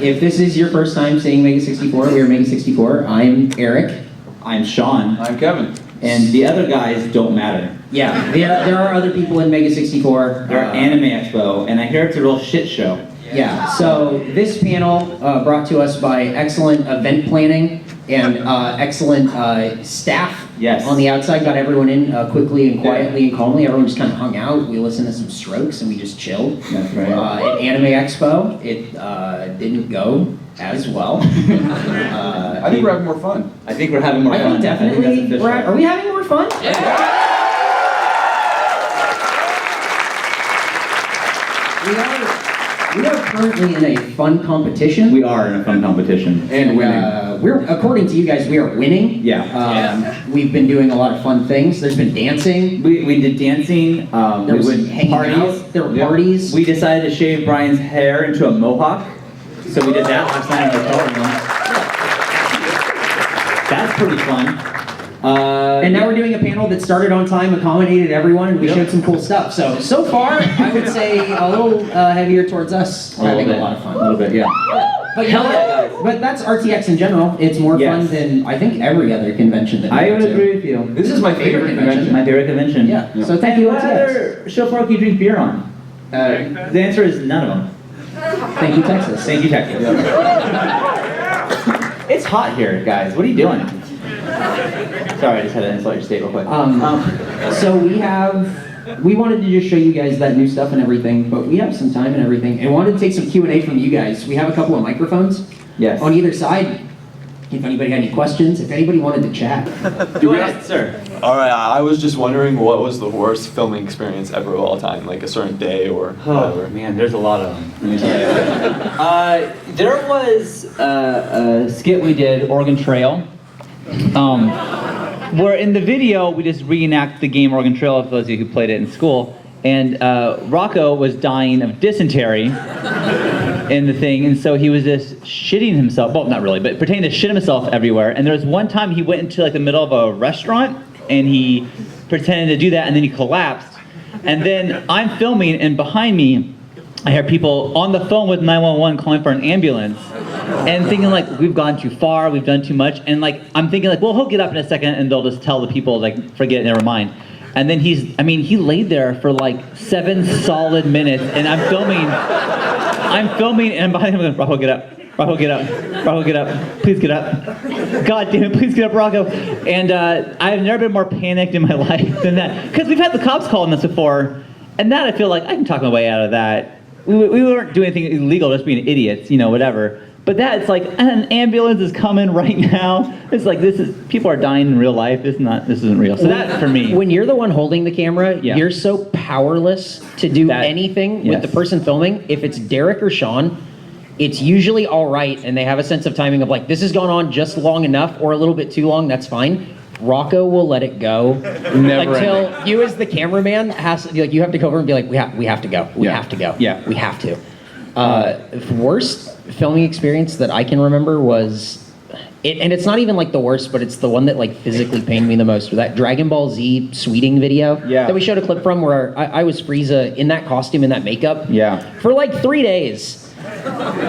If this is your first time seeing Mega64, we are Mega64. I'm Eric. I'm Shawn. I'm Kevin. And the other guys don't matter. Yeah, there are other people in Mega64. They're Anime Expo, and I hear it's a real shit show. Yeah, so this panel brought to us by excellent event planning and excellent staff on the outside. Got everyone in quickly and quietly and calmly. Everyone just kind of hung out. We listened to some strokes and we just chilled. That's right. At Anime Expo, it didn't go as well. I think we're having more fun. I think we're having more fun. I think definitely. Are we having more fun? Yeah. We are currently in a fun competition. We are in a fun competition. And winning. We're, according to you guys, we are winning. Yeah. We've been doing a lot of fun things. There's been dancing. We did dancing. There was hanging out. There were parties. We decided to shave Brian's hair into a mohawk. So we did that last night in the hotel room. That's pretty fun. And now we're doing a panel that started on time, accommodated everyone, and we showed some cool stuff. So far, I would say a little heavier towards us. We're having a lot of fun. A little bit, yeah. But, but that's RTX in general. It's more fun than, I think, every other convention that I would agree with you. This is my favorite convention. My favorite convention. Yeah. So thank you, What other show park you drink beer on? The answer is none of them. Thank you, Texas. Thank you, Texas. It's hot here, guys. What are you doing? Sorry, I just had to insult your state real quick. So we wanted to just show you guys that new stuff and everything, but we have some time and everything, and wanted to take some Q&A from you guys. We have a couple of microphones on either side. If anybody had any questions, if anybody wanted to chat. Go ahead, sir. All right, I was just wondering what was the worst filming experience ever of all time, like a certain day or whatever. Oh man, there's a lot of them. Let me tell you. There was a skit we did, Oregon Trail, where in the video we just reenact the game Oregon Trail for those of you who played it in school, and Rocco was dying of dysentery in the thing, and so he was just shitting himself, well not really, but pretending to shit himself everywhere. And there was one time he went into like the middle of a restaurant and he pretended to do that, and then he collapsed. And then I'm filming, and behind me I hear people on the phone with 911 calling for an ambulance, and thinking like, we've gone too far, we've done too much, and like I'm thinking like, well, he'll get up in a second and they'll just tell the people like, forget it, never mind. And then he laid there for like 7 solid minutes, and I'm filming, and behind him I'm going, Rocco, get up. Rocco, get up. Rocco, get up. Please get up. God damn it, please get up, Rocco. And I've never been more panicked in my life than that. Because we've had the cops calling us before, and that I feel like I can talk my way out of that. We weren't doing anything illegal, just being idiots, you know, whatever. But that, it's like, an ambulance is coming right now. It's like, people are dying in real life. This isn't real. So that, for me. When you're the one holding the camera, you're so powerless to do anything with the person filming. If it's Derek or Shawn, it's usually all right, and they have a sense of timing of like, this has gone on just long enough or a little bit too long, that's fine. Rocco will let it go until you as the cameraman you have to go over and be like, we have to go. We have to go. Yeah. We have to. Worst filming experience that I can remember was, and it's not even like the worst, but it's the one that like physically pained me the most, was that Dragon Ball Z sweeting video that we showed a clip from, where I was Frieza in that costume, in that makeup for like 3 days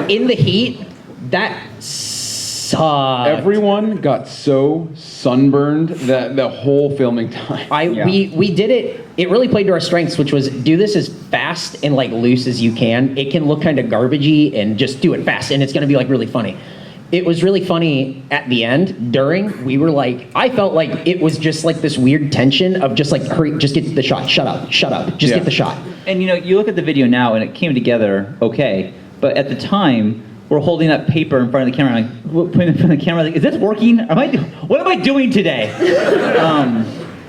in the heat. That sucked. Everyone got so sunburned that the whole filming time. We did it. It really played to our strengths, which was do this as fast and like loose as you can. It can look kind of garbagey, and just do it fast, and it's going to be like really funny. It was really funny at the end. During, we were like, I felt like it was just like this weird tension of just like, hurry, just get the shot, shut up, just get the shot. And you know, you look at the video now and it came together okay, but at the time, we're holding up paper in front of the camera, like, putting it in front of the camera, like, is this working? What am I doing today?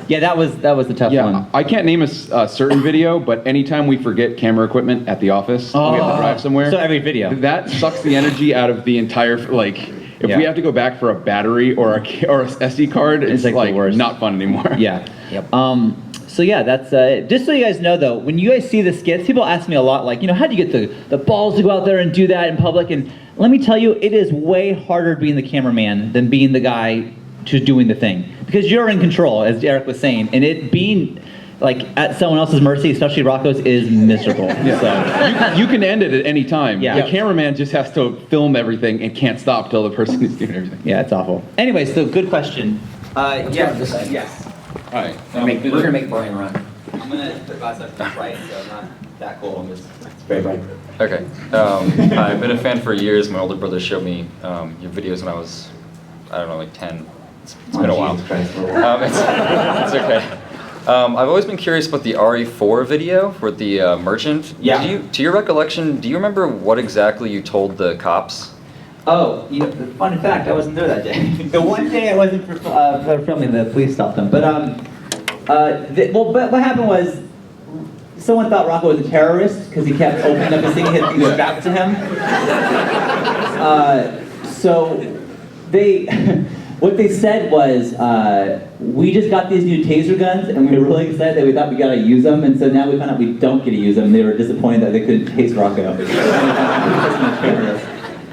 Yeah, that was the tough one. I can't name a certain video, but anytime we forget camera equipment at the office, we have to drive somewhere. So every video. That sucks the energy out of the entire, like, if we have to go back for a battery or a SD card, it's like the worst. Not fun anymore. Yeah. Yep. So yeah, that's just so you guys know though, when you guys see the skits, people ask me a lot like, you know, how do you get the balls to go out there and do that in public? And let me tell you, it is way harder being the cameraman than being the guy to doing the thing, because you're in control, as Eric was saying, and like at someone else's mercy, especially Rocco's, is miserable. So. You can end it at any time. Yeah. The cameraman just has to film everything and can't stop till the person is doing everything. Yeah, it's awful. Anyway, so good question. Yes. Yes. All right. We're gonna make Brian run. I'm gonna put myself bright, so I'm not that cool. I'm just very bright. Okay. I've been a fan for years. My older brother showed me your videos when I was, I don't know, like 10. It's been a while. It's okay. I've always been curious about the RE4 video with the merchant. Yeah. To your recollection, do you remember what exactly you told the cops? Oh, you know, fun fact, I wasn't there that day. The one day I wasn't for filming, the police stopped them. But what happened was, someone thought Rocco was a terrorist because he kept opening up his thing, he was strapped to him. So what they said was, we just got these new taser guns and we were really excited that we thought we got to use them, and so now we found out we don't get to use them. They were disappointed that they couldn't tase Rocco.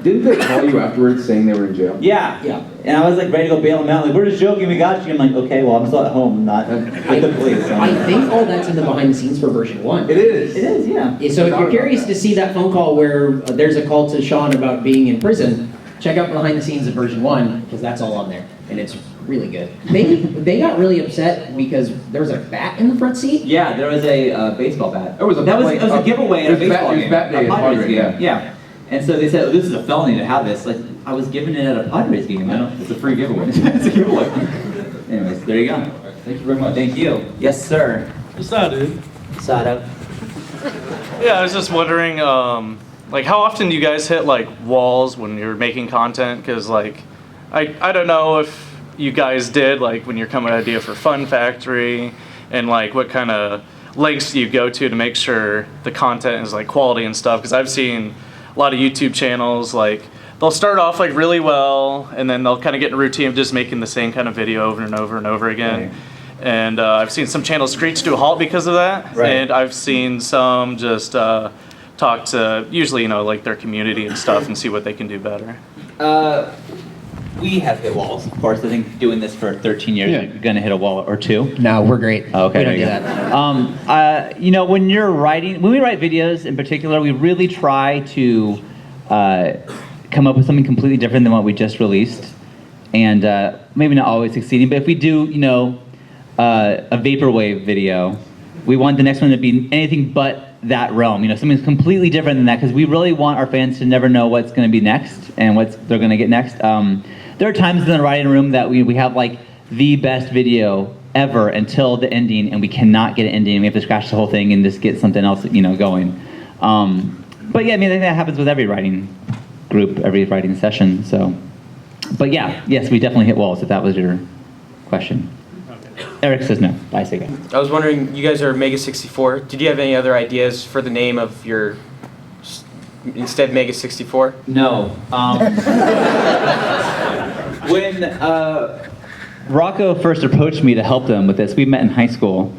Didn't they call you afterwards saying they were in jail? Yeah. And I was like ready to go bail them out. Like, we're just joking, we got you. I'm like, okay, well, I'm still at home, not with the police. So. I think all that's in the behind the scenes for version 1. It is. It is, yeah. So if you're curious to see that phone call where there's a call to Shawn about being in prison, check out behind the scenes of version 1, because that's all on there, and it's really good. They got really upset because there was a bat in the front seat. Yeah, there was a baseball bat. It was a giveaway at a baseball game. It was bat day a at Padres Padres, game. Yeah. And so they said, oh, this is a felony to have this. Like, I was given it at a Padres game. I don't. It's a free giveaway. It's a giveaway. Anyways, there you go. Thank you very much. Thank you. Yes, sir. What's up, dude? Sada. Yeah, I was just wondering, like, how often do you guys hit, like, walls when you're making content? Because, like, I don't know if you guys did, like, when you're coming with an idea for Fun Factory, and, like, what kind of lengths do you go to make sure the content is, like, quality and stuff? Because I've seen a lot of YouTube channels, like, they'll start off, like, really well, and then they'll kind of get in a routine of just making the same kind of video over and over and over again. Right. And I've seen some channels screech to a halt because of that. Right. And I've seen some just talk to, usually, you know, like their community and stuff and see what they can do better. We have hit walls. Of course, I think doing this for 13 years, you're going to hit a wall or two. No, we're great. Okay, we don't do that. You know, when we write videos in particular, we really try to come up with something completely different than what we just released. And maybe not always succeeding, but if we do, you know, a vaporwave video, we want the next one to be anything but that realm, you know, something completely different than that, because we really want our fans to never know what's going to be next and what they're going to get next. There are times in the writing room that we have like the best video ever until the ending, and we cannot get an ending. We have to scratch the whole thing and just get something else, you know, going. But yeah, I mean, I think that happens with every writing group, every writing session. So, but yeah, yes, we definitely hit walls. If that was your question. Eric says no. I say go. I was wondering, you guys are Mega64. Did you have any other ideas for the name of your, instead Mega64? No. When Rocco first approached me to help them with this, we met in high school,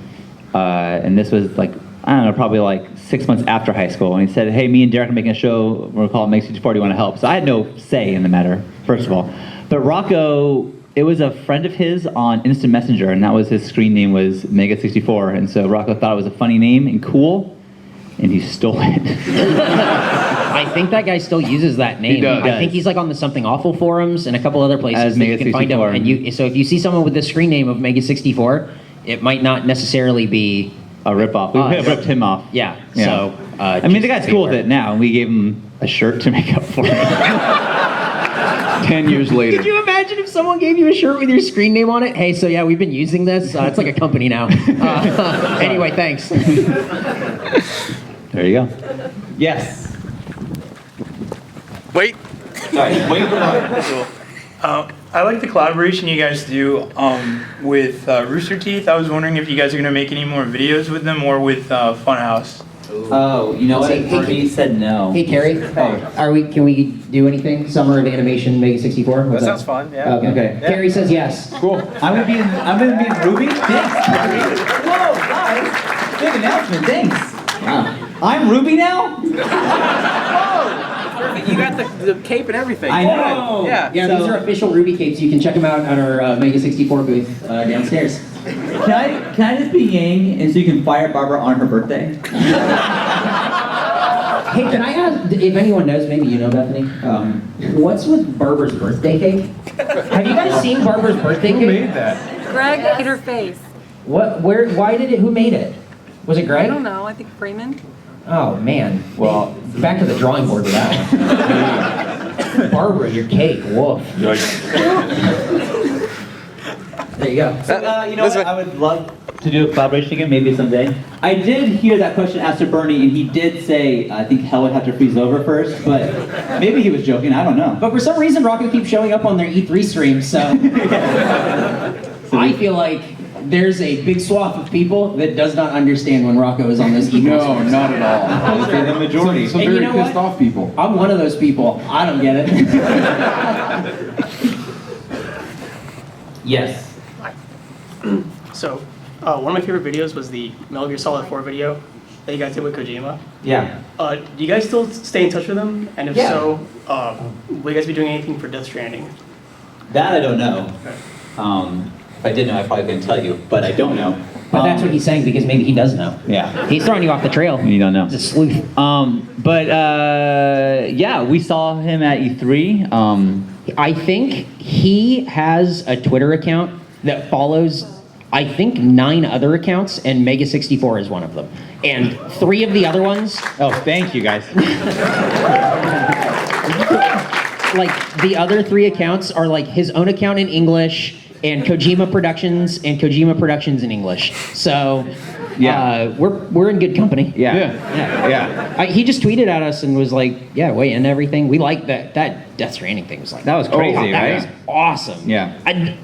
and this was like, I don't know, probably like 6 months after high school, and he said, hey, me and Derek are making a show, we're called Mega64, do you want to help? So I had no say in the matter, first of all. But Rocco, it was a friend of his on Instant Messenger, and that was his screen name was Mega64, and so Rocco thought it was a funny name and cool, and he stole it. I think that guy still uses that name. He does. I think he's like on the Something Awful forums and a couple other places As that you can find him. Mega64. And so if you see someone with the screen name of Mega64, it might not necessarily be A ripoff. We ripped him off. Yeah. Yeah. So I mean, the guy's cool with it now, and we gave him a shirt to make up for it. 10 years later. Could you imagine if someone gave you a shirt with your screen name on it? Hey, so yeah, we've been using this. It's like a company now. Anyway, thanks. There you go. Yes. Wait. Sorry. Wait for I like the collaboration you guys do with Rooster Teeth. I was wondering if you guys are going to make any more videos with them or with Funhouse. Oh, you know what? He said no. Hey, Carrie. Can we do anything? Summer of Animation Mega64? That sounds fun. Yeah. Okay. Yeah. Carrie says yes. Cool. I'm gonna be in Ruby. Thanks, Carrie. Whoa, guys! Big announcement. Thanks. Wow. I'm Ruby now. You got the cape and everything. I know. Yeah. Yeah, these are official Ruby capes. You can check them out at our Mega64 booth downstairs. Can I just be Yang and so you can fire Barbara on her birthday? Hey, can I ask if anyone knows? Maybe you know, Bethany. What's with Barbara's birthday cake? Have you guys seen Barbara's birthday cake? Who made that? Greg hit her face. What? Where? Why did it? Who made it? Was it Greg? I don't know. I think Freeman. Oh man. Well, back to the drawing board with that one. Barbara, your cake. Woof. There you go. So, you know what? I would love to do a collaboration again, maybe someday. I did hear that question asked to Bernie, and he did say, I think hell would have to freeze over first, but maybe he was joking, I don't know. But for some reason, Rocket keeps showing up on their E3 streams, so I feel like there's a big swath of people that does not understand when Rocco is on those E3 No, streams. not at all. I would say the majority. Some And very you know pissed what? off people. I'm one of those people. I don't get it. Yes. So, one of my favorite videos was the Metal Gear Solid 4 video that you guys did with Kojima. Yeah. Do you guys still stay in touch with him? And if Yeah. so, will you guys be doing anything for Death Stranding? That I don't know. If I did know, I probably couldn't tell you, but I don't know. But that's what he's saying because maybe he does know. Yeah. He's throwing you off the trail. You don't know. He's a sleuth. Yeah, we saw him at E3. I think he has a Twitter account that follows, I think, 9 other accounts, and Mega64 is one of them. And 3 of the other ones, Oh, thank you guys. like the other 3 accounts are like his own account in English, and Kojima Productions, and Kojima Productions in English. So, Yeah. we're in good company. Yeah. He just tweeted at us and was like, "Yeah, way and everything. We like that Death Stranding thing was like That was crazy, that right? was awesome. Yeah.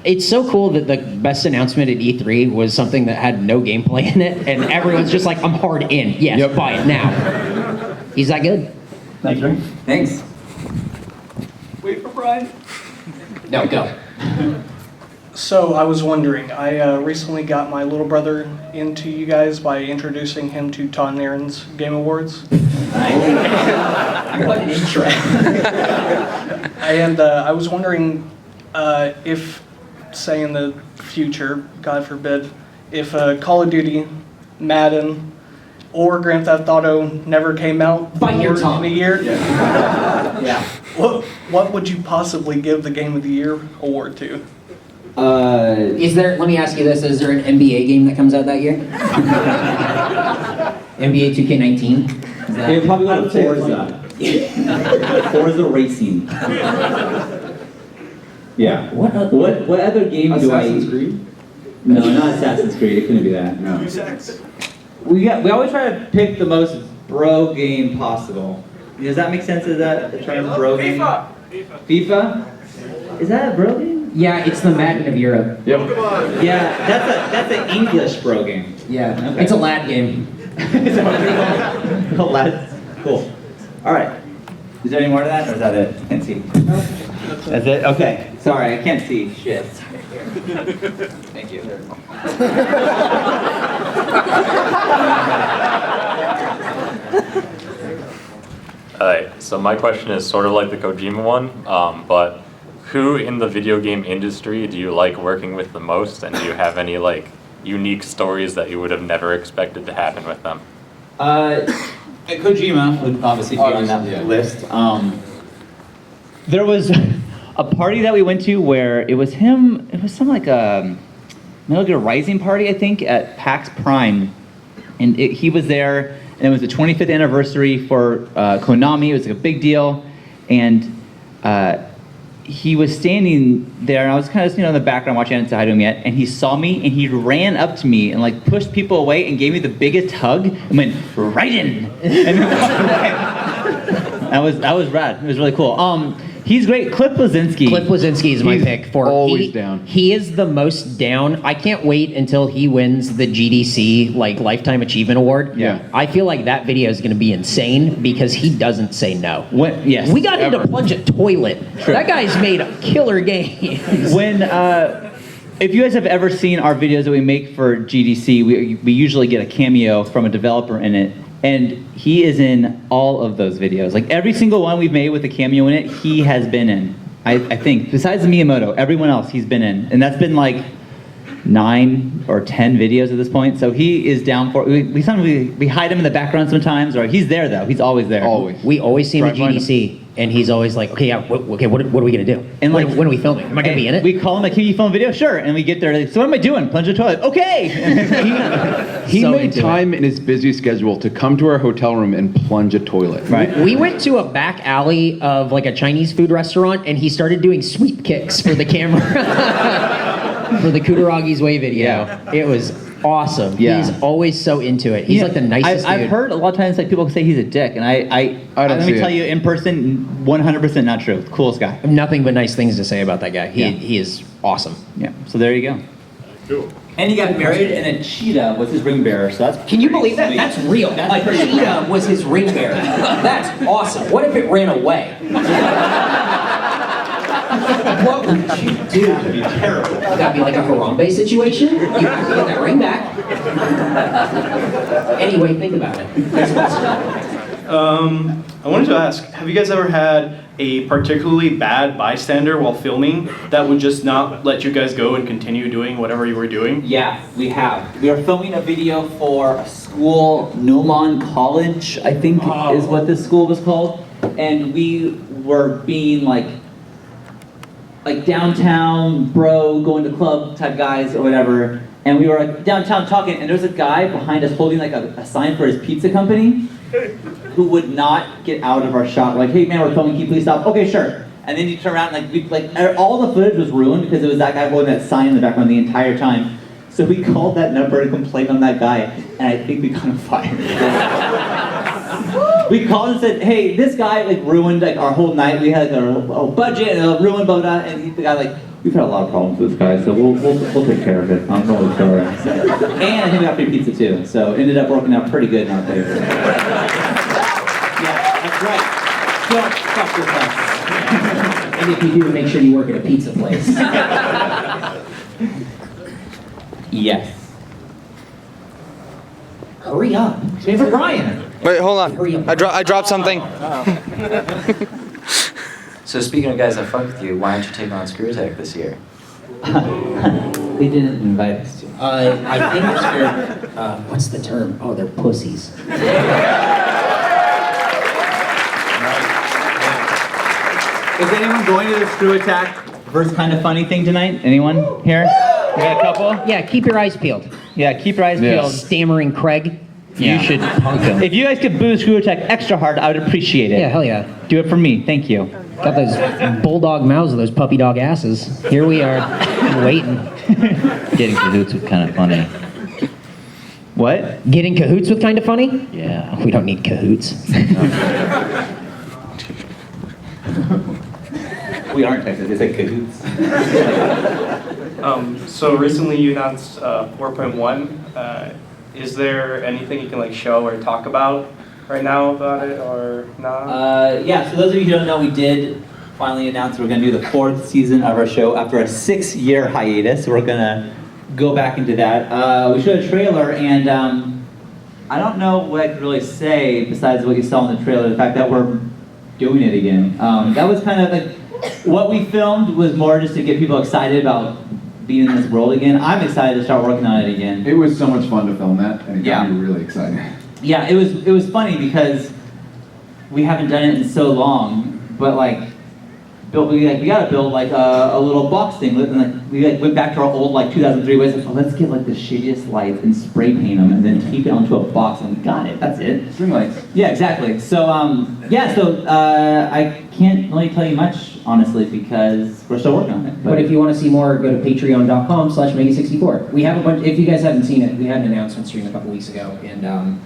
It's so cool that the best announcement at E3 was something that had no gameplay in it, and everyone's just like, "I'm hard in. Yes, Yep. buy it now." He's that good. Thanks. Wait for Brian. No, go. So, I was wondering, I recently got my little brother into you guys by introducing him to Todd Nairn's Game Awards. What an intro. And I was wondering if, say in the future, God forbid, if Call of Duty, Madden, or Grand Theft Auto never came out Bite your in tongue. a year, Yeah. what would you possibly give the Game of the Year award to? Is there? Let me ask you this: is there an NBA game that comes out that year? NBA 2K19. It would probably go to Forza. Forza Racing. Yeah. What other game do I... Assassin's Creed? No, not Assassin's Creed. It couldn't be that. No. We always try to pick the most bro game possible. Does that make sense? Is that the term bro game? FIFA? Is that a bro game? Yeah, it's the Madden of Europe. Yep. Yeah, that's an English bro game. Yeah, Okay. it's a lad game. Oh, lads. Cool. All right. Is there any more to that, or is that it? I can't see. That's it? Okay. Sorry, I can't see. Shit. Thank you. Alright, so my question is sort of like the Kojima one, but who in the video game industry do you like working with the most, and do you have any like unique stories that you would have never expected to happen with them? Kojima would obviously be on that list. There was a party that we went to where it was him, it was some like a Metal Gear Rising party, I think, at PAX Prime. And he was there, and it was the 25th anniversary for Konami. It was like a big deal. And he was standing there, and I was kind of in the background watching. I hadn't said hi to him yet. And he saw me, and he ran up to me and like pushed people away and gave me the biggest hug and went right in. And then that was rad. It was really cool. He's great. Cliff Blazinski. Cliff Blazinski is my He's pick for always down. He is the most down. I can't wait until he wins the GDC like Lifetime Achievement Award. Yeah. I feel like that video is going to be insane because he doesn't say no. Yes. We got him to Ever. plunge a toilet. That guy's made a killer game. When if you guys have ever seen our videos that we make for GDC, we usually get a cameo from a developer in it, and he is in all of those videos. Like every single one we've made with a cameo in it, he has been in. I think besides Miyamoto, everyone else he's been in, and that's been like 9 or 10 videos at this point. So he is down for. We sometimes we hide him in the background sometimes, or he's there though. He's always there. Always. We always see him at Try and find GDC, and he's always like, okay, yeah, what are we gonna do? And when, like- when are we filming? Am I gonna be in it? We call him like, can you film video? Sure. And we get there. Like, so what am I doing? Plunge the toilet. Okay. He So made into it. time in his busy schedule to come to our hotel room and plunge a toilet. Right. We went to a back alley of like a Chinese food restaurant, and he started doing sweep kicks for the camera for the Kudaragi's Way video. Yeah. It was awesome. Yeah. He's always so into it. He's Yeah. like the nicest I've dude. heard a lot of times like people say he's a dick, and I don't let me see tell it. you, in person, 100% not true. Coolest guy. I have nothing but nice things to say about that guy. Yeah. He is awesome. Yeah. So there you go. Cool. And he got married, and a cheetah was his ring bearer. So that's Can you believe that? That's real. That's A pretty cheetah was his ring bearer. That's awesome. What if it ran away? What would you do? That'd be terrible. That'd be like a Harambe situation. You have to get that ring back. Anyway, think about it. That's awesome. I wanted to ask, have you guys ever had a particularly bad bystander while filming that would just not let you guys go and continue doing whatever you were doing? Yeah, we have. We are filming a video for a school, Newman College, I think is what this school was called. And we were being like downtown bro, going to club type guys or whatever. And we were like downtown talking, and there was a guy behind us holding like a sign for his pizza company who would not get out of our shot. We're like, hey man, we're filming, can you please stop? Okay, sure. And then you turn around, and all the footage was ruined because it was that guy holding that sign in the background the entire time. So we called that number to complain on that guy, and I think we got him fired. We called and said, hey, this guy ruined our whole night. We had our budget and ruined blah blah. And the guy we've had a lot of problems with this guy, so we'll take care of it. I'm really sorry. And I think we got free pizza too, so it ended up working out pretty good in our favor. Yeah, that's right. Don't fuck with us. And if you do, make sure you work at a pizza place. Yes. Hurry up. Wait for Brian. Wait, hold on. Hurry up. I dropped something. So speaking of guys that fuck with you, why don't you take on Screw Attack this year? They didn't invite us to. I think they're, what's the term? Oh, they're pussies. Is anyone going to the Screw Attack versus Kind of Funny thing tonight? Anyone here? We got a couple? Yeah, keep your eyes peeled. Yeah, keep your eyes peeled. Stammering Craig. Yeah. You should punk him. If you guys could boo Screw Attack extra hard, I would appreciate it. Yeah, hell yeah. Do it for me. Thank you. Got those bulldog mouths with those puppy dog asses. Here we are, waiting. Getting cahoots with Kind of Funny. What? Get in cahoots with Kind of Funny? Yeah. We don't need cahoots. We aren't Texas. It's like cahoots. So recently you announced 4.1. Is there anything you can show or talk about right now about it or not? Yeah, so those of you who don't know, we did finally announce we're going to do the 4th season of our show after a 6-year hiatus. We're going to go back into that. We showed a trailer, and I don't know what I could really say besides what you saw in the trailer, the fact that we're doing it again. That was kind of what we filmed was more just to get people excited about being in this world again. I'm excited to start working on it again. It was so much fun to film that, and it got me really excited. Yeah, it was funny because we haven't done it in so long, but we gotta build a little box thing. And we went back to our old 2003 ways. Let's get the shittiest lights and spray paint them and then tape it onto a box, and we got it. That's it. String lights. Yeah, exactly. So I can't really tell you much honestly because we're still working on it. But if you want to see more, go to patreon.com/Mega64. We have a bunch, if you guys haven't seen it, we had an announcement stream a couple weeks ago, and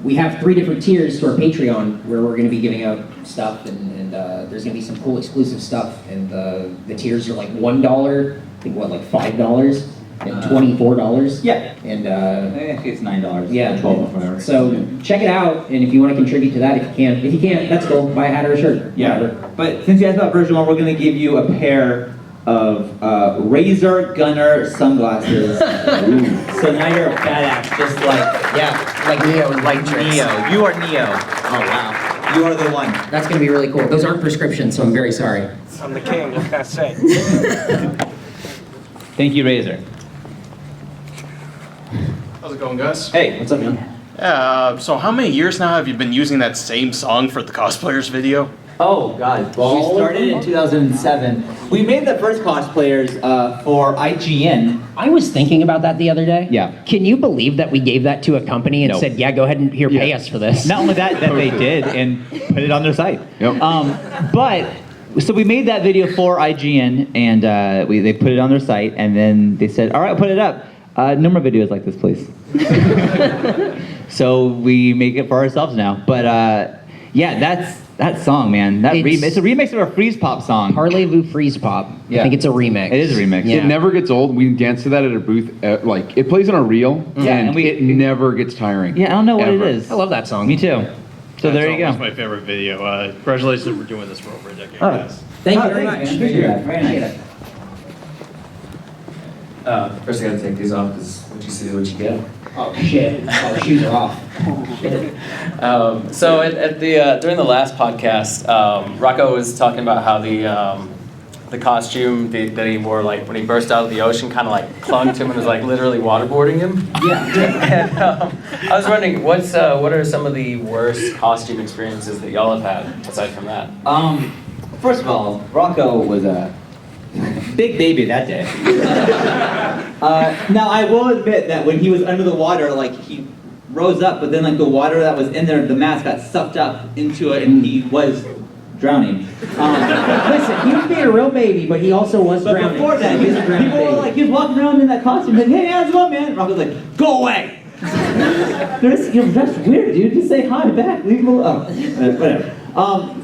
we have 3 different tiers to our Patreon where we're going to be giving out stuff, and there's going to be some cool exclusive stuff, and the tiers are $1, I think $5, and $24. Yeah. And I think it's $9. yeah, $12 or whatever. So check it out, and if you want to contribute to that, if you can. If you can't, that's cool. Buy a hat or a shirt. Yeah, Whatever. but since you asked about version 1, we're going to give you a pair of Razor Gunner sunglasses. So now you're a badass, just like Neo and Light Tricks. Neo. You are Neo. Oh wow. You are the one. That's going to be really cool. Those aren't prescriptions, so I'm very sorry. I'm the king, what can I say? Thank you, Razor. How's it going, guys? Hey, what's up, man? Yeah, so how many years now have you been using that same song for the cosplayers video? Oh, God. Well, we started in 2007. We made the first cosplayers for IGN. I was thinking about that the other day. Yeah. Can you believe that we gave that to a company and No. said, yeah, go ahead and pay us for this? Not only that they did and put it on their site. Yep. So we made that video for IGN and they put it on their site and then they said, all right, put it up. No more videos like this, please. So we make it for ourselves now. But yeah, that song, man. It's a remix of a Freeze Pop song. Parlez-vous Freeze Pop. Yeah. I think it's a remix. It is a remix. Yeah. It never gets old. We dance to that at a booth. Like it plays on a reel, and it never gets tiring. Yeah, I don't know what ever. it is. I love that song. Me too. So there you go. That's my favorite video. Congratulations for doing this for over a decade, Oh. guys. Thank you very much. Appreciate that. Very nice. First I gotta take these off because what you see is what you get. Oh, shit. Oh, shoes are off. So at the during the last podcast, Rocco was talking about how the costume that he wore, like when he burst out of the ocean, kind of like clung to him and was like literally waterboarding him. Yeah. And I was wondering, what are some of the worst costume experiences that y'all have had aside from that? First of all, Rocco was a big baby that day. Now I will admit that when he was under the water, like he rose up, but then like the water that was in there, the mask got sucked up into it, and he was drowning. Listen, he was being a real baby, but he also was But drowning. before that, people were like, he was walking around in that costume, like, hey, how's it going, man? And Rocco's like, go away. That's weird, dude. Just say hi back. Leave him alone. Whatever.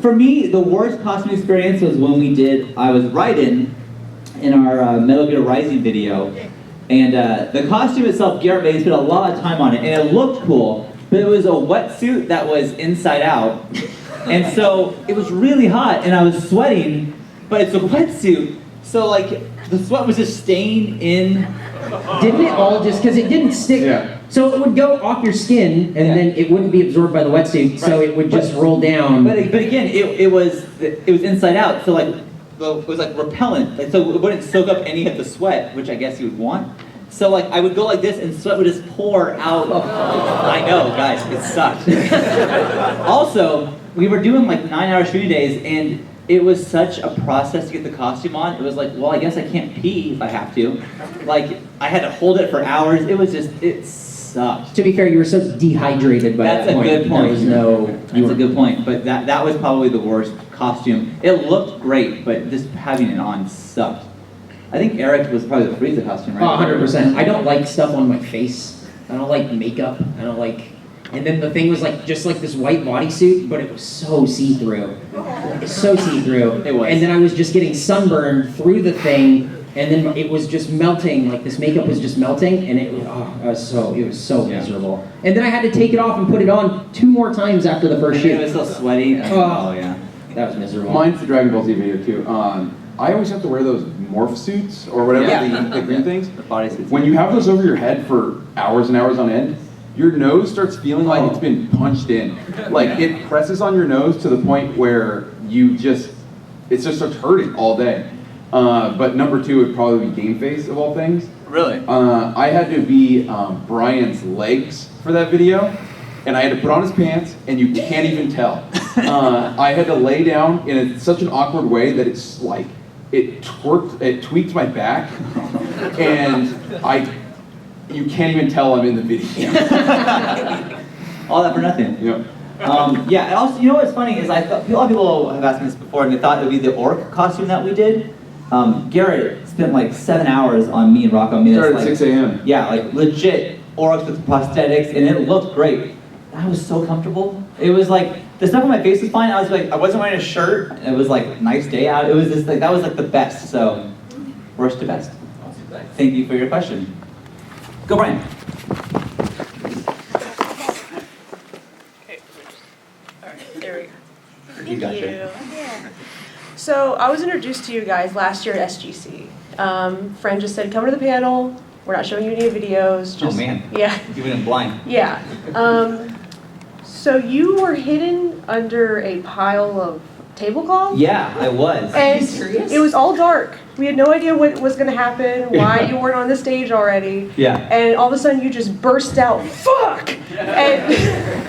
For me, the worst costume experience was when I was Raiden in our Metal Gear Rising video, and the costume itself, Garrett made spent a lot of time on it, and it looked cool, but it was a wetsuit that was inside out, and so it was really hot, and I was sweating, but it's a wetsuit, so like the sweat was just staying in. Didn't it all just, because it didn't stick, so it would go off your skin, and then it wouldn't be absorbed by the wetsuit, so it would just roll down. But again, it was inside out, so like it was like repellent, like, so it wouldn't soak up any of the sweat, which I guess you would want. So like I would go like this, and sweat would just pour out. I know, guys, it sucked. Also, we were doing like 9-hour shooting days, and it was such a process to get the costume on. It was like, well, I guess I can't pee if I have to. Like, I had to hold it for hours. It sucked. To be fair, you were so dehydrated by That's that point. a good point. There was no... That's a good point, but that was probably the worst costume. It looked great, but just having it on sucked. I think Eric was probably the Frieza costume, right? Oh, 100%. I don't like stuff on my face. I don't like makeup. I don't like... And then the thing was like just like this white bodysuit, but it was so see-through. It's so see-through. It was. And then I was just getting sunburned through the thing, and then it was just melting. Like this makeup was just melting, and it was so miserable. And then I had to take it off and put it on 2 more times after the first shoot. It was so sweaty. Oh yeah, that was miserable. Mine's the Dragon Ball Z video too. I always have to wear those morph suits or whatever the green things. The bodysuits. When you have those over your head for hours and hours on end, your nose starts feeling like it's been punched in. Like it presses on your nose to the point where it just starts hurting all day. But number 2 would probably be Game Face of all things. Really? I had to be Brian's legs for that video, and I had to put on his pants, and you can't even tell. I had to lay down in such an awkward way that it's like it tweaked my back, and you can't even tell I'm in the video. All that for nothing. Yep. Yeah, and also, you know what's funny is a lot of people have asked me this before, and they thought it would be the orc costume that we did. Garrett spent like 7 hours on me and Rocco. Started at 6 a.m. Yeah, like legit orcs with prosthetics, and it looked great. I was so comfortable. It was like, the stuff on my face was fine. I was like, I wasn't wearing a shirt. It was like, nice day out. It was just like, that was like the best. So, worst to best. Thank you for your question. Go, Brian. There we go. You got you. Yeah. So I was introduced to you guys last year at SGC. Friend just said, come to the panel. We're not showing you any videos. Just, oh man. Yeah. You went in blind. Yeah. So you were hidden under a pile of tablecloths? Yeah, I was. And it was all dark. We had no idea what was going to happen, why you weren't on the stage already. Yeah. And all of a sudden you just burst out, fuck! And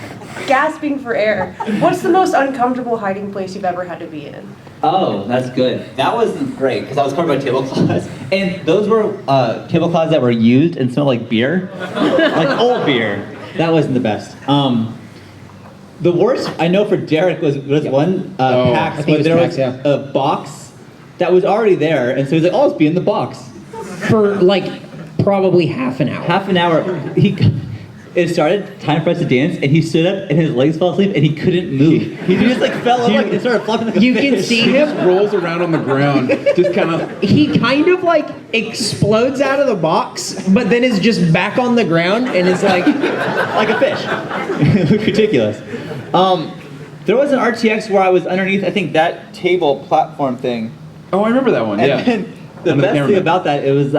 gasping for air. What's the most uncomfortable hiding place you've ever had to be in? Oh, that's good. That was great because I was covered by tablecloths, and those were tablecloths that were used and smelled like beer, like old beer. That wasn't the best. The worst I know for Derek was one PAX where there was a box that was already there, and so he's like, "Oh, let's be in the box." For like probably half an hour. Half an hour. It started, time for us to dance, and he stood up and his legs fell asleep and he couldn't move. He just like fell over and started flopping like a You fish. can see him rolls around on the ground, just kind of. He kind of like explodes out of the box, but then is just back on the ground and is like a fish. It looked ridiculous. There was an RTX where I was underneath, I think, that table platform thing. Oh, I remember that one. And Yeah. then the best thing about that, it was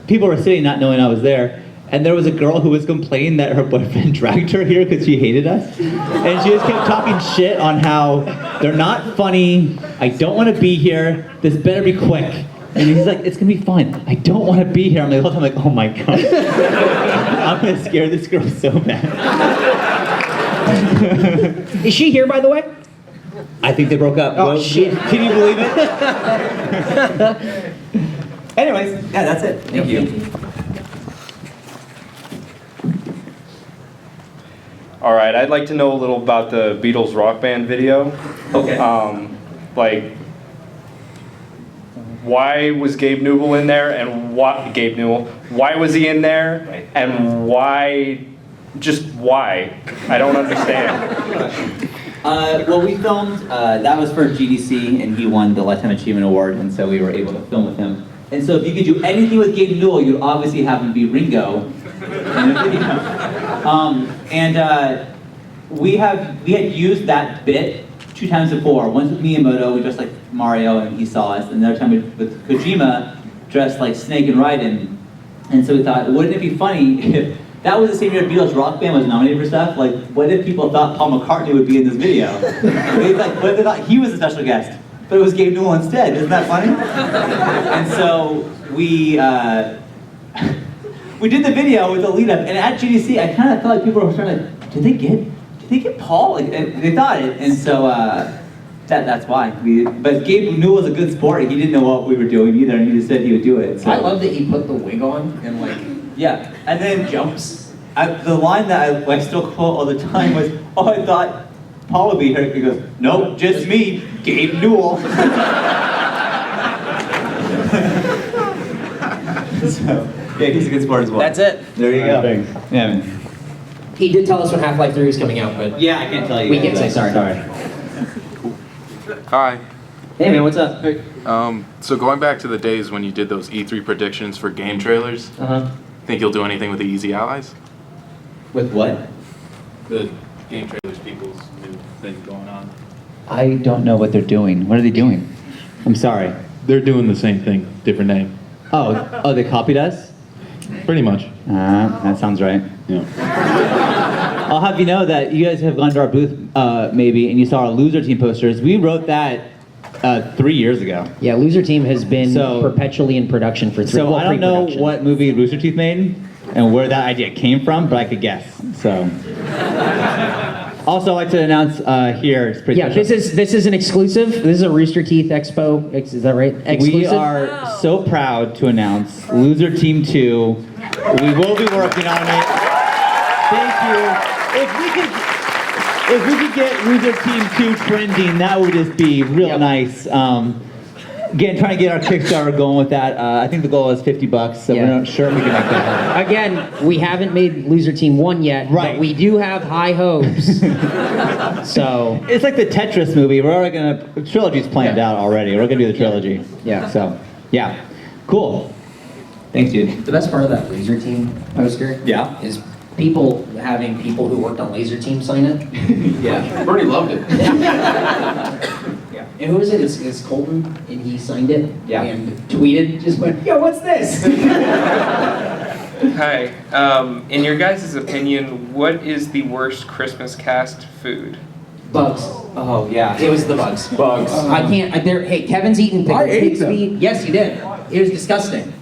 people were sitting not knowing I was there. And there was a girl who was complaining that her boyfriend dragged her here because she hated us. And she just kept talking shit on how they're not funny, I don't want to be here, this better be quick. And he's like, it's going to be fine, I don't want to be here. I'm like, the whole time like, oh my God. I'm going to scare this girl so bad. Is she here, by the way? I think they broke up. Oh, shit. Can you believe it? Anyways, yeah, that's it. Thank you. All right, I'd like to know a little about the Beatles Rock Band video. Okay. Like, why was Gabe Newell in there, and why was he in there, and why, just why? I don't understand. Well, we filmed, that was for GDC, and he won the Lifetime Achievement Award, and so we were able to film with him. And so if you could do anything with Gabe Newell, you'd obviously have him be Ringo in the video. We had used that bit 2 times before. Once with Miyamoto, we dressed like Mario and he saw us, and another time with Kojima, dressed like Snake and Raiden. And so we thought, wouldn't it be funny if that was the same year Beatles Rock Band was nominated for stuff? Like, what if people thought Paul McCartney would be in this video? What if they thought he was a special guest, but it was Gabe Newell instead? Isn't that funny? And so we did the video with the lead up, and at GDC, I kind of felt like people were trying to, did they get Paul? Like, they thought it, and so that's why. But Gabe Newell's a good sport. He didn't know what we were doing either, and he just said he would do it. So. I love that he put the wig on and like, yeah, and then jumps. The line that I still quote all the time was, "Oh, I thought Paul would be here." He goes, "Nope, just me, Gabe Newell." So, yeah, he's a good sport as well. That's it. There you go. Thanks. Yeah, man. He did tell us when Half-Life 3 was coming out, but Yeah, I can't tell you. we can't say sorry. Hi. Hey man, what's up? So going back to the days when you did those E3 predictions for game trailers, think you'll do anything with the Easy Allies? With what? The game trailers, people's new thing going on. I don't know what they're doing. What are they doing? I'm sorry. They're doing the same thing, different name. Oh, they copied us? Pretty much. That sounds right. Yeah. I'll have you know that you guys have gone to our booth, maybe, and you saw our Loser Team posters. We wrote that 3 years ago. Yeah, Loser Team has been perpetually in production for 3 years. So I don't know what movie Rooster Teeth made and where that idea came from, but I could guess. So. Also, I'd like to announce here. It's pretty special. this is an exclusive. This is a Rooster Teeth Expo. Is that right? Exclusive? We are so proud to announce Loser Team 2. We will be working on it. Thank you. If we could get Loser Team 2 trending, that would just be real nice. Again, trying to get our Kickstarter going with that. I think the goal is $50, so we're not sure we can make that happen. Again, we haven't made Loser Team 1 yet, but we do have high hopes. So it's like the Tetris movie. We're already the trilogy's planned out already. We're gonna do the trilogy. Yeah. So, yeah. Cool. Thanks, dude. The best part of that Laser Team poster is people having people who worked on Laser Team sign it. Yeah. Bernie loved it. Yeah. And who is it? It's Colton, and he signed it. Yeah. And tweeted, just went, yo, what's this? Hi. In your guys' opinion, what is the worst Christmas cast food? Bugs. Oh yeah. It was the bugs. Bugs. I can't. Hey, Kevin's eating I ate pig's them. feet. Yes, you did. It was disgusting.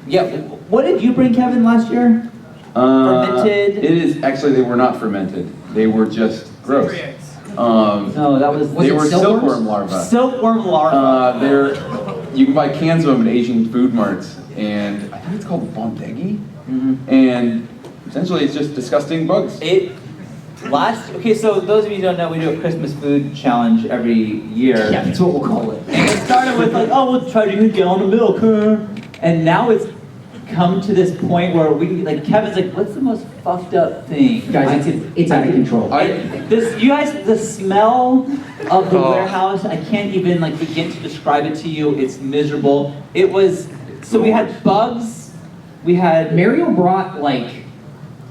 Yeah. What did you bring, Kevin, last year? Fermented? It is actually, they were not fermented. They were just gross. No, that was. They were silkworm larvae. Silkworm larvae. You can buy cans of them at Asian food marts, and I think it's called bondegi. And essentially, it's just disgusting bugs. Okay, so those of you who don't know, we do a Christmas food challenge every year. Yeah, that's what we'll call it. And it started with like, oh, we'll try to get a gallon of milk, and now it's come to this point where Kevin's like, what's the most fucked up thing? Guys, it's out of control. The smell of the warehouse, I can't even begin to describe it to you. It's miserable. It was, so we had bugs, we had... Mario brought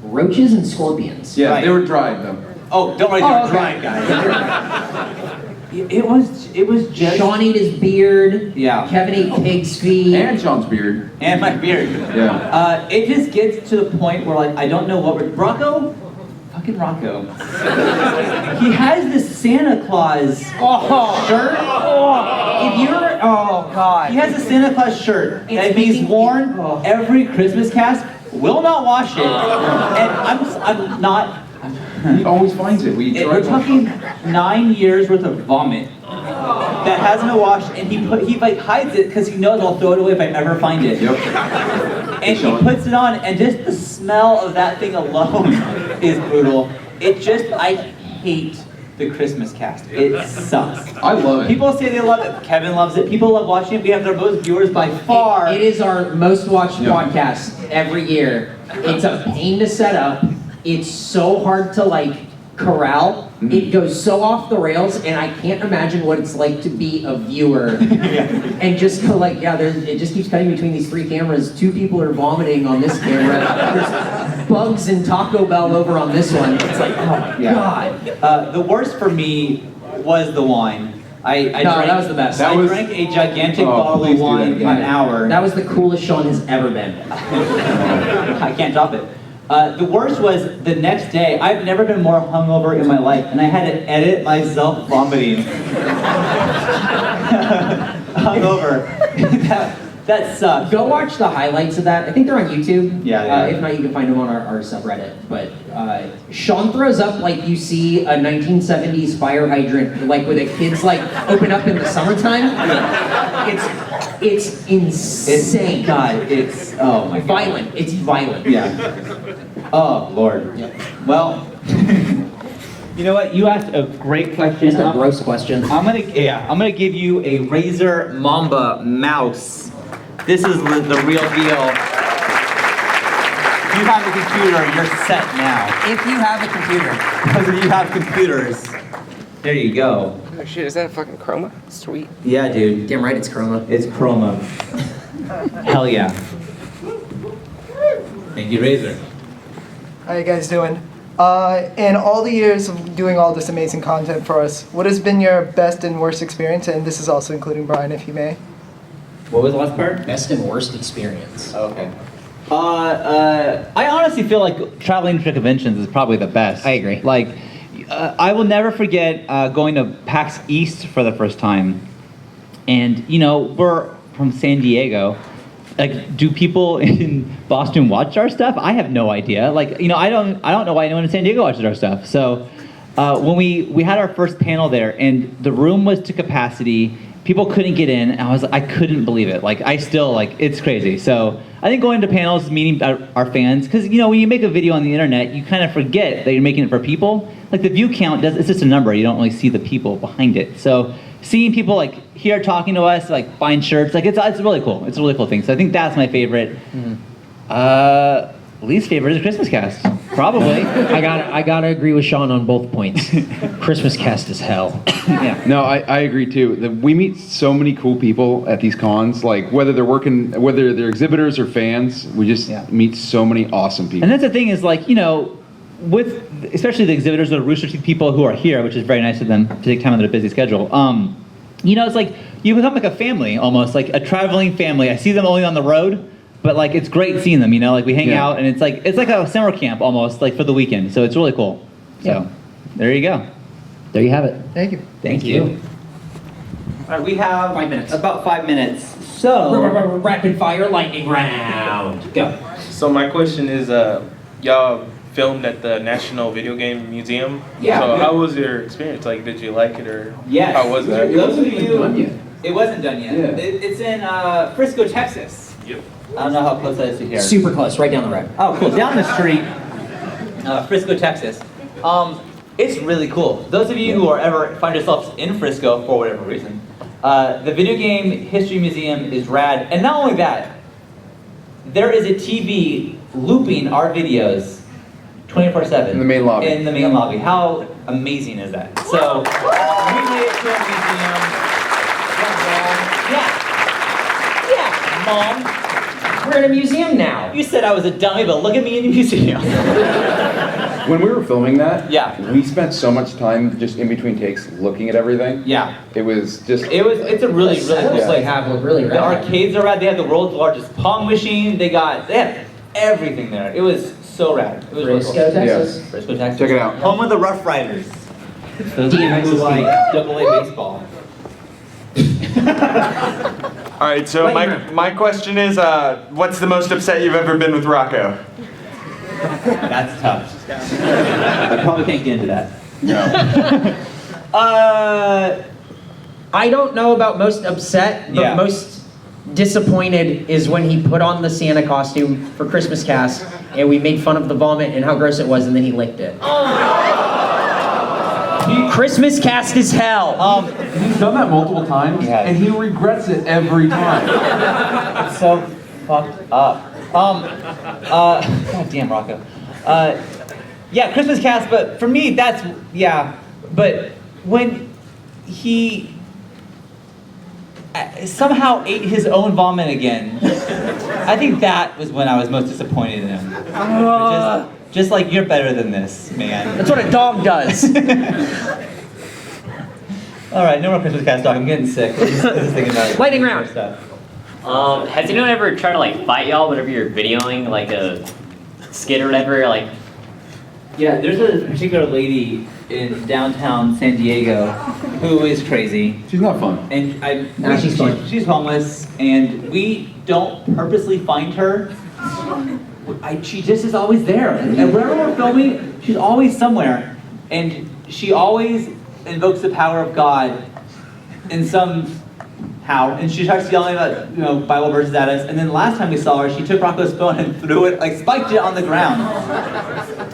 roaches and scorpions. Yeah, they were dried though. Oh, don't worry, they were dried, guys. It was just... Shawn ate his beard. Yeah. Kevin ate pig's feet. And Shawn's beard. And my beard. Yeah. It just gets to the point where I don't know what Rocco? Fucking Rocco. He has this Santa Claus shirt. If you're... Oh, God. He has a Santa Claus shirt that he's worn every Christmas cast, will not wash it. And I'm not... He always finds it. We're talking 9 years worth of vomit that hasn't been washed, and he hides it because he knows I'll throw it away if I ever find it. Yep. And he puts it on, and just the smell of that thing alone is brutal. I hate the Christmas cast. It sucks. I love it. People say they love it. Kevin loves it. People love watching it. We have their most viewers by far. It is our most watched podcast every year. It's a pain to set up. It's so hard to corral. It goes so off the rails, and I can't imagine what it's like to be a viewer and just go it just keeps cutting between these three cameras. Two people are vomiting on this camera. There's bugs and Taco Bell over on this one. It's oh my God. The worst for me was the wine. That was the best. I drank a gigantic bottle of wine in an hour. That was the coolest Shawn has ever been. I can't top it. The worst was the next day. I've never been more hungover in my life, and I had to edit myself vomiting. Hungover. That sucks. Go watch the highlights of that. I think they're on YouTube. Yeah. If not, you can find them on our subreddit. But Shawn throws up you see a 1970s fire hydrant, with a kid's open up in the summertime. It's insane. Oh my God. Violent. It's violent. Yeah. Oh Lord. Yeah. Well, you know what? You asked a great question. It's a gross question. I'm gonna give you a Razer Mamba mouse. This is the real deal. If you have a computer, you're set now. If you have a computer. Because if you have computers, there you go. Oh shit, is that a fucking chroma? Sweet. Yeah, dude. Damn right it's chroma. It's chroma. Hell yeah. Thank you, Razer. How you guys doing? In all the years of doing all this amazing content for us, what has been your best and worst experience? And this is also including Brian, if you may. What was the last part? Best and worst experience. Okay. I honestly feel like traveling to conventions is probably the best. I agree. I will never forget going to PAX East for the first time. And, we're from San Diego. Do people in Boston watch our stuff? I have no idea. I don't know why anyone in San Diego watches our stuff. So when we had our first panel there, and the room was to capacity, people couldn't get in, and I couldn't believe it. I still, it's crazy. So I think going to panels, meeting our fans, because, when you make a video on the internet, you kind of forget that you're making it for people. The view count, it's just a number. You don't really see the people behind it. So seeing people, here talking to us, buying shirts, it's really cool. It's a really cool thing. So I think that's my favorite. Least favorite is Christmas Cast, probably. I gotta agree with Shawn on both points. Christmas Cast is hell. Yeah. No, I agree too. We meet so many cool people at these cons. Whether they're exhibitors or fans, we just meet so many awesome people. And that's the thing is with especially the exhibitors or Rooster Teeth people who are here, which is very nice of them to take time out of their busy schedule. It's you become a family almost, a traveling family. I see them only on the road. But it's great seeing them, we hang out, and it's like a summer camp almost, for the weekend. So it's really cool. So there you go. There you have it. Thank you. Thank you. All right, we have 5 minutes. About 5 minutes. So rapid fire lightning round. Go. So my question is, y'all filmed at the National Video Game Museum. Yeah. So how was your experience? Like, did you like it or yes. how was that? Those of you, it wasn't done yet. Yeah. It's in Frisco, Texas. Yep. I don't know how close that is to here. Super close, right down the road. Oh, cool. Down the street, Frisco, Texas. It's really cool. Those of you who are ever find yourselves in Frisco for whatever reason, the Video Game History Museum is rad. And not only that, there is a TV looping our videos 24/7 In the main lobby. In the main lobby. How amazing is that? So we made it to a museum. Yeah, Mom. We're in a museum now. You said I was a dummy, but look at me in the museum. When we were filming that, Yeah. we spent so much time just in between takes looking at everything. Yeah. It was just. It's a really, really cool They place. have look really The rad. arcades are rad. They have the world's largest Pong machine. They have everything there. It was so rad. It was really cool. Frisco, Texas. Frisco, Texas. Check it out. Home of the Rough Riders. Those who like AA baseball. All right, so my question is, what's the most upset you've ever been with Rocco? That's tough. I probably can't get into that. No. I don't know about most upset, but Yeah. most disappointed is when he put on the Santa costume for Christmas Cast, and we made fun of the vomit and how gross it was, and then he licked it. Christmas Cast is hell. He's done that multiple times, and he regrets it every time. It's so fucked up. God damn, Rocco. Yeah, Christmas Cast, but for me, that's, yeah. But when he somehow ate his own vomit again, I think that was when I was most disappointed in him. Just like, you're better than this, man. That's what a dog does. All right, no more Christmas Cast talk. I'm getting sick. I'm just thinking about it. Lightning round. Stuff. Has anyone ever tried to like fight y'all whenever you're videoing like a skit or whatever? Like, Yeah, there's a particular lady in downtown San Diego who is crazy. She's not fun. And she's fun. She's homeless, and we don't purposely find her. She just is always there. And wherever we're filming, she's always somewhere. And she always invokes the power of God in somehow. And she starts yelling about, Bible verses at us. And then last time we saw her, she took Rocco's phone and threw it, like spiked it on the ground.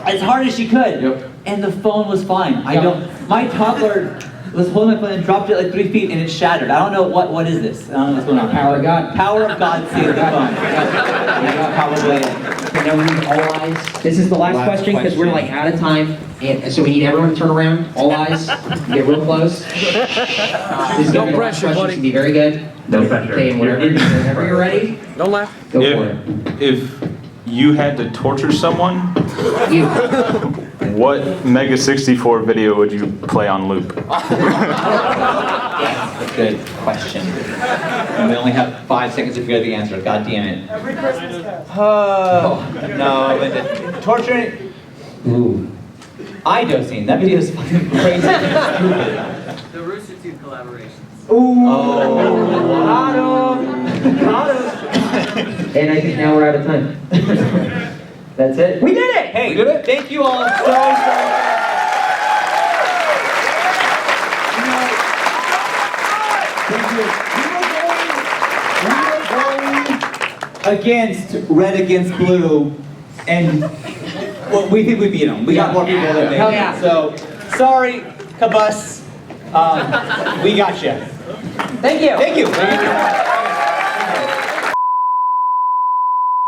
As hard as she could. Yep. And the phone was fine. My toddler was holding my phone and dropped it like 3 feet and it shattered. I don't know what is this. I don't know what's going on. Power of God. Power of God saved the phone. That's probably it. Okay, now we need all eyes. This is the last question because we're like out of time. And so we need everyone to turn around. All eyes. Get real close. This is No pressure, buddy. buddy. Should be very good. No pressure. Okay, and whenever you're ready, don't laugh. go for it. If you had to torture someone, You. what Mega64 video would you play on loop? That's a good question. And we only have 5 seconds to figure out the answer. God damn it. Every Christmas cast. No, but torture. Ooh. IDosing. That video is fucking crazy. The Rooster Teeth collaborations. Ooh. Got him. And I think now we're out of time. That's it. We did it! Hey, we did it. Thank you all so much. Against red against blue, and well, we think we beat them. We got more people than they Hell did. yeah. So, sorry, Cabus. We got you. Thank you. Thank you.